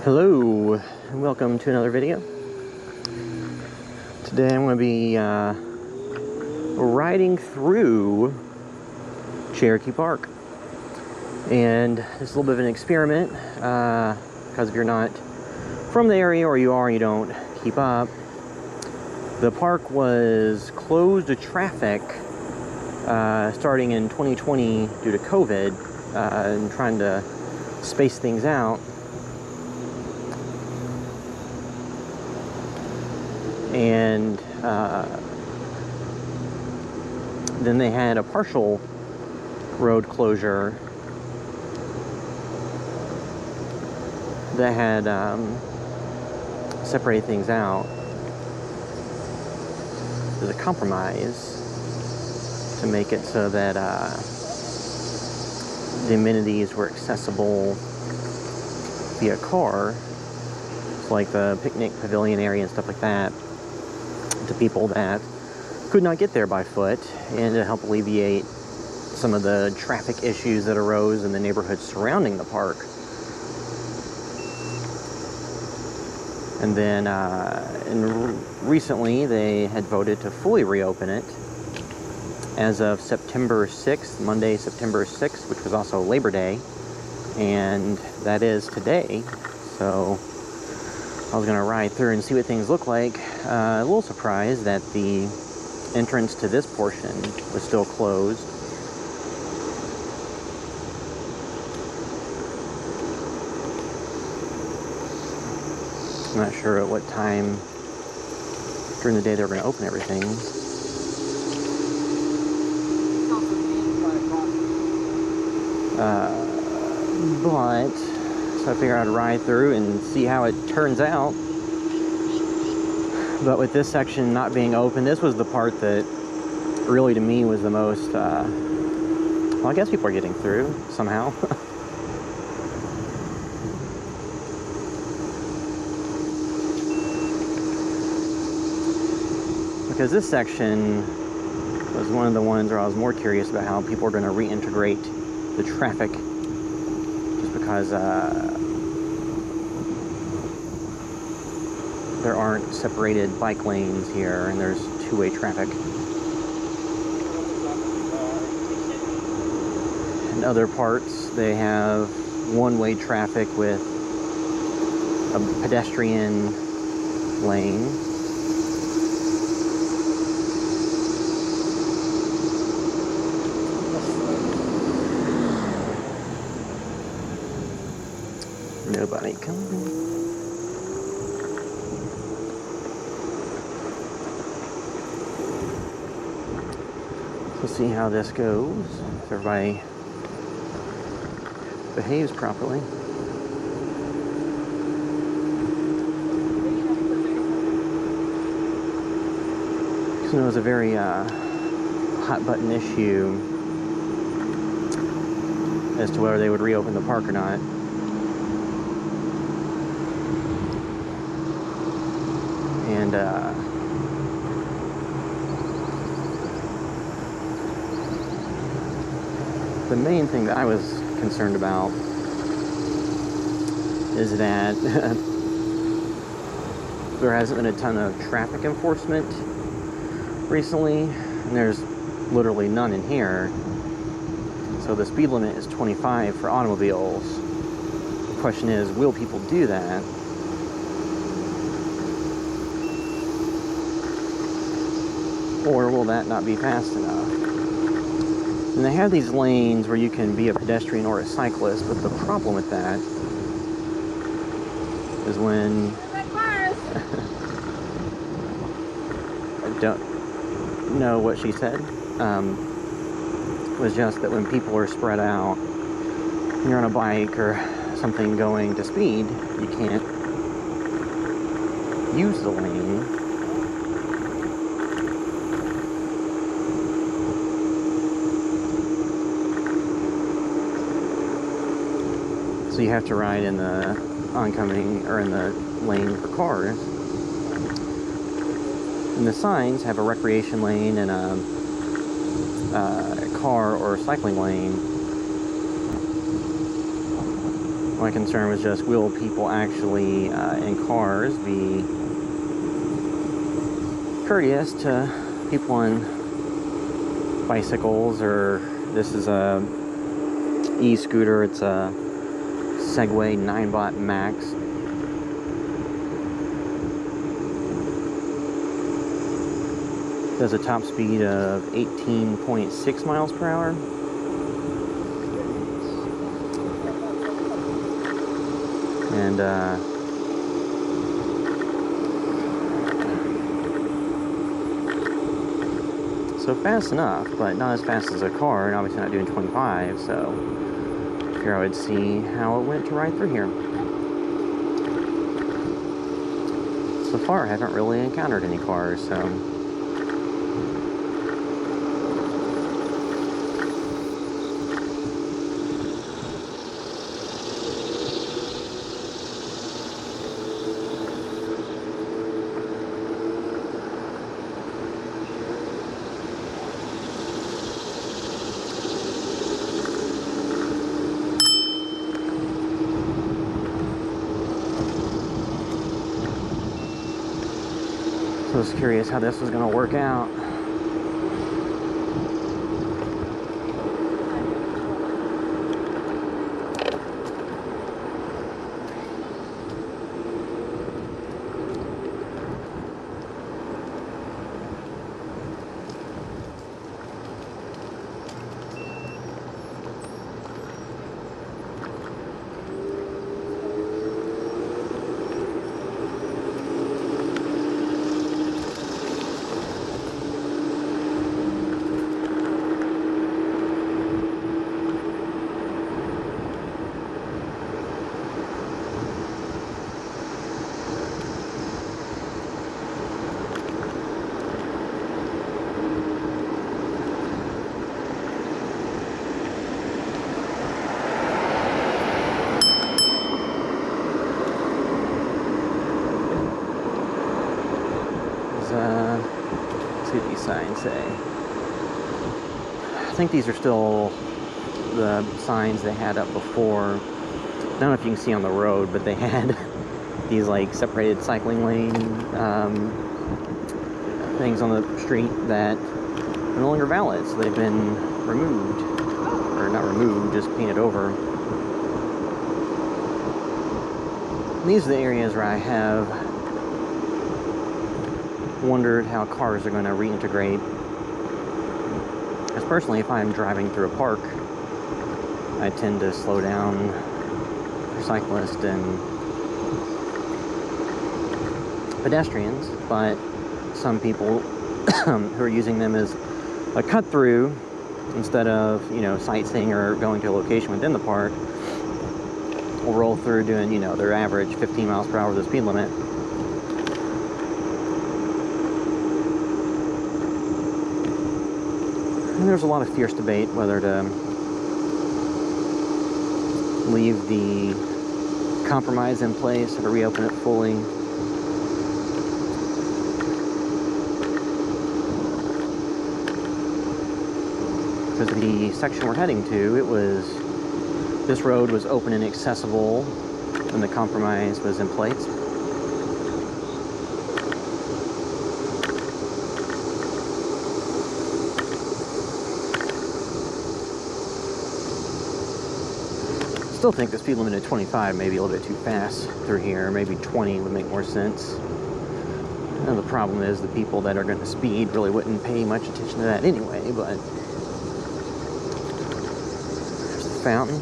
Hello, and welcome to another video. Today I'm going to be riding through Cherokee Park. And it's a little bit of an experiment, because if you're not from the area, or you are and you don't keep up, the park was closed to traffic starting in 2020 due to COVID, and trying to space things out. And then they had a partial road closure that had separated things out as a compromise to make it so that the amenities were accessible via car, like the picnic pavilion area and stuff like that, to people that could not get there by foot, and to help alleviate some of the traffic issues that arose in the neighborhoods surrounding the park. And then recently they had voted to fully reopen it as of September 6th, Monday, September 6th, which was also Labor Day, and that is today. So I was going to ride through and see what things look like. A little surprised that the entrance to this portion was still closed. I'm not sure at what time during the day they were going to open everything. But so I figured I'd ride through and see how it turns out. But with this section not being open, this was the part that really to me was the most, well, I guess people are getting through somehow. Because this section was one of the ones where I was more curious about how people are going to reintegrate the traffic, just because there aren't separated bike lanes here, and there's two-way traffic. In other parts, they have one-way traffic with a pedestrian lane. Nobody coming. We'll see how this goes, if everybody behaves properly. So it was a very hot button issue as to whether they would reopen the park or not. And the main thing that I was concerned about is that there hasn't been a ton of traffic enforcement recently, and there's literally none in here. So the speed limit is 25 for automobiles. The question is, will people do that? Or will that not be fast enough? And they have these lanes where you can be a pedestrian or a cyclist, but the problem with that is when I don't know what she said, was just that when people are spread out, and you're on a bike or something going to speed, you can't use the lane. So you have to ride in the oncoming, or in the lane for cars. And the signs have a recreation lane and a car or cycling lane. My concern was just, will people actually in cars be courteous to people on bicycles? Or this is a e-scooter. It's a Segway 9-bot Max. Does a top speed of 18.6 miles per hour. And so fast enough, but not as fast as a car, and obviously not doing 25, so here I would see how it went to ride through here. So far I haven't really encountered any cars, so I was curious how this was going to work out. Let's see what these signs say. I think these are still the signs they had up before. I don't know if you can see on the road, but they had these like separated cycling lane things on the street that are no longer valid, so they've been removed, or not removed, just painted over. And these are the areas where I have wondered how cars are going to reintegrate. Because personally, if I'm driving through a park, I tend to slow down for cyclists and pedestrians, but some people who are using them as a cut through instead of, you know, sightseeing or going to a location within the park, will roll through doing, you know, their average 15 miles per hour the speed limit. And there's a lot of fierce debate whether to leave the compromise in place or to reopen it fully. Because the section we're heading to, this road was open and accessible when the compromise was in place. Still think the speed limit at 25 may be a little bit too fast through here. Maybe 20 would make more sense. And the problem is the people that are going to speed really wouldn't pay much attention to that anyway, but there's the fountain.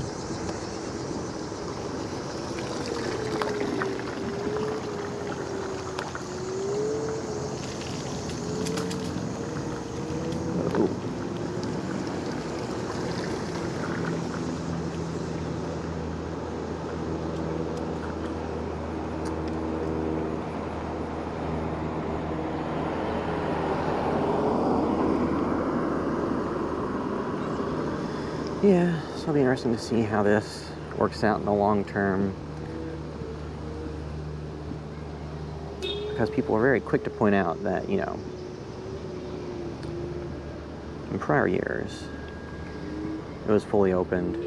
Yeah, so it'll be interesting to see how this works out in the long term. Because people are very quick to point out that, you know, in prior years, it was fully opened.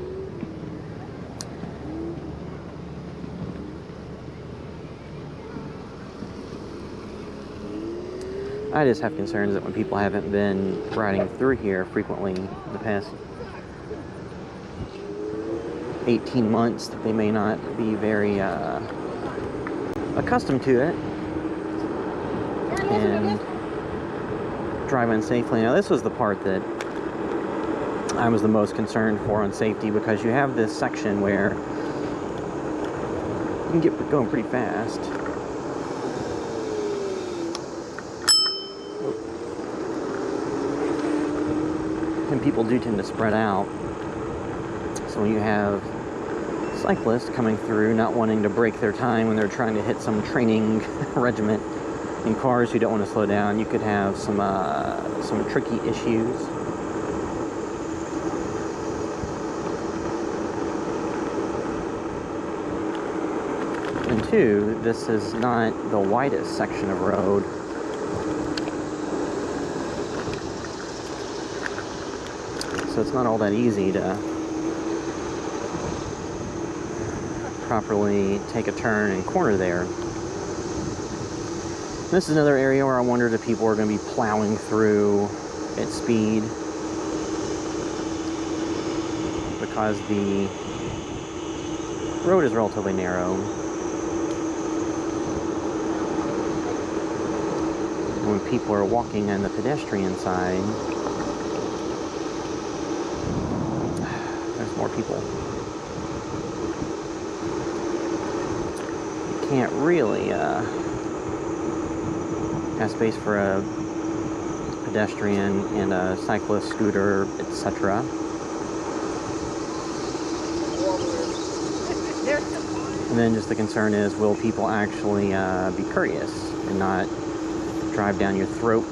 I just have concerns that when people haven't been riding through here frequently in the past 18 months, that they may not be very accustomed to it and drive unsafely. Now, this was the part that I was the most concerned for on safety, because you have this section where you can get going pretty fast. And people do tend to spread out. So when you have cyclists coming through not wanting to break their time when they're trying to hit some training regiment in cars who don't want to slow down, you could have some tricky issues. And two, this is not the widest section of road. So it's not all that easy to properly take a turn and corner there. This is another area where I wondered if people are going to be plowing through at speed, because the road is relatively narrow. And when people are walking on the pedestrian side, there's more people. You can't really have space for a pedestrian and a cyclist, scooter, etc. And then just the concern is, will people actually be courteous and not drive down your throat?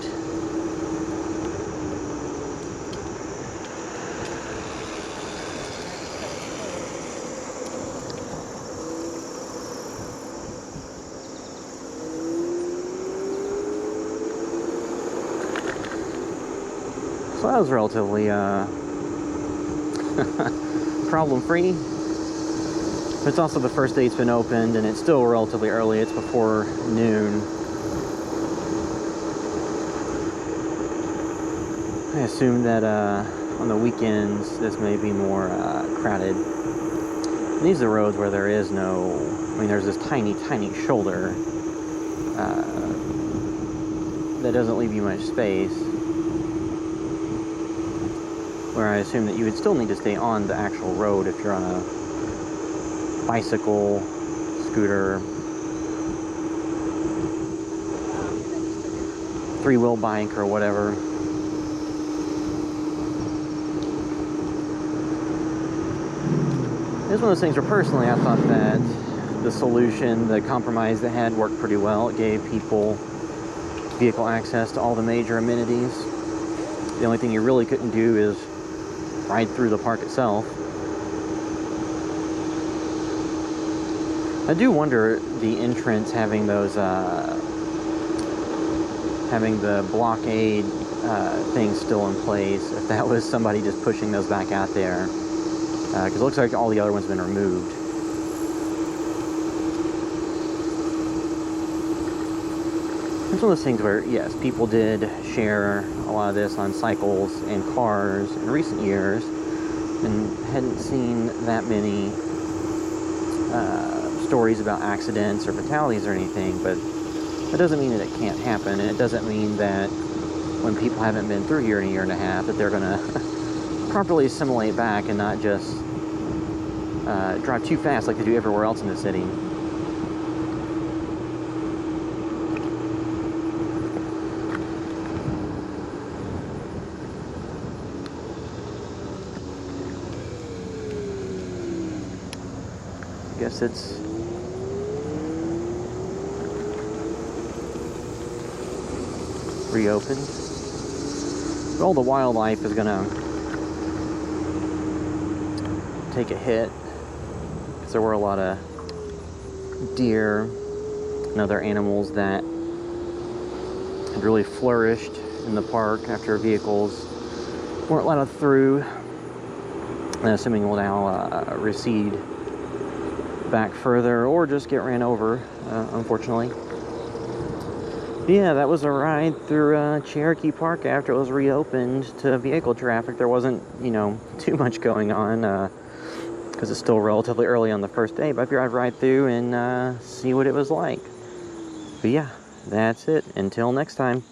So that was relatively problem-free. But it's also the first day it's been opened, and it's still relatively early. It's before noon. I assume that on the weekends this may be more crowded. And these are roads where there is no, I mean, there's this tiny shoulder that doesn't leave you much space, where I assume that you would still need to stay on the actual road if you're on a bicycle, scooter, three-wheel bike, or whatever. It's one of those things where personally I thought that the solution, the compromise they had, worked pretty well. It gave people vehicle access to all the major amenities. The only thing you really couldn't do is ride through the park itself. I do wonder, the entrance having those, having the blockade things still in place, if that was somebody just pushing those back out there. Because it looks like all the other ones have been removed. It's one of those things where, yes, people did share a lot of this on cycles and cars in recent years, and hadn't seen that many stories about accidents or fatalities or anything. But that doesn't mean that it can't happen, and it doesn't mean that when people haven't been through here in a year and a half that they're going to properly assimilate back and not just drive too fast like they do everywhere else in the city. I guess it's reopened. But all the wildlife is gonna take a hit, because there were a lot of deer and other animals that had really flourished in the park after vehicles weren't let through, and assuming will now recede back further or just get ran over, unfortunately. Yeah, that was a ride through Cherokee Park after it was reopened to vehicle traffic. There wasn't, you know, too much going on because it's still relatively early on the first day. But if you drive right through and see what it was like. But yeah, that's it. Until next time.